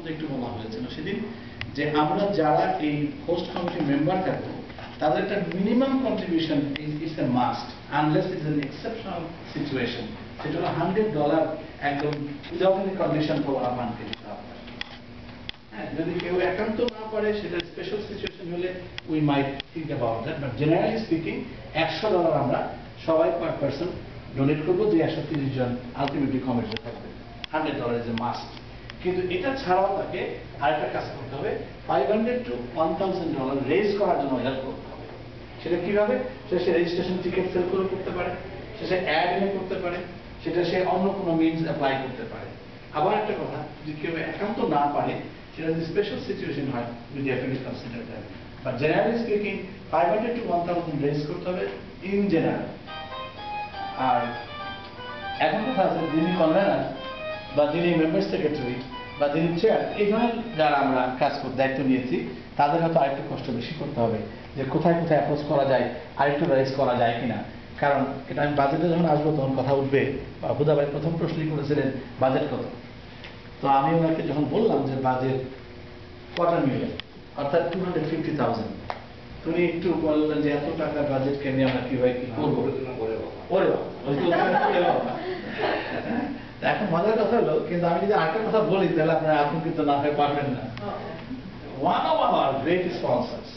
সম্বন্ধে একটু বলা হয়েছিল সেদিন, যে আমরা যারা এই হোস্ট কমিটি মেম্বার থাকবো তাদের একটা minimum contribution is a must, unless it is an exceptional situation. সেটা হলো $100 একদম without any condition for one মান্থকে দিতে হবে। হ্যাঁ, যদি কেউ একান্ত না পারে, সেটা স্পেশাল সিচুয়েশন হলে we might think about that, but generally speaking $100 আমরা সবাই পার পার্সন ডোনেট করবো, যে 130 জন আলটিমেটলি কমিটিতে থাকবে। $100 ইজ এ মাস্ট। কিন্তু এটা ছাড়াও তাকে আরেকটা কাজ করতে হবে, $500 to $1,000 রেজ করার জন্য হেল্প করতে হবে। সেটা কিভাবে? সে রেজিস্ট্রেশন টিকিট সেল করে করতে পারে, সে অ্যাড এনে করতে পারে, সেটা সে অন্য কোনো মিনস অ্যাপ্লাই করতে পারে। আবার একটা কথা, যদি কেউ একান্ত না পারে, সেটা যদি স্পেশাল সিচুয়েশন হয়, we definitely consider that. But generally speaking $500 to $1,000 raise করতে হবে ইন জেনারেল। আর এখন কথা আছে, যিনি কনভেনার বা যিনি মেম্বার সেক্রেটারি বা যিনি চেয়ার, এই ধরনের যারা আমরা কাজ করতে দায়িত্ব নিয়েছি, তাদের হয়তো আরেকটু কষ্ট বেশি করতে হবে, যে কোথায় কোথায় অ্যাপ্রোচ করা যায়, আরেকটু রাইজ করা যায় কিনা। কারণ এটা আমি বাজেটে যখন আসবো তখন কথা উঠবে, বা হুদা ভাই প্রথম প্রশ্নই করেছিলেন বাজেট কত। তো আমি ওনাকে যখন বললাম যে বাজেট $250,000 অর্থাৎ 250,000, তুমি একটু বললেন যে এত টাকার বাজেটকে নিয়ে আমরা কিভাবে কি করবো। এখন মজার কথা হলো, কিন্তু আমি যদি আরেকটা কথা বলি তাহলে আপনারা আতঙ্কিত না হয়ে পারবেন না। One of our great sponsors,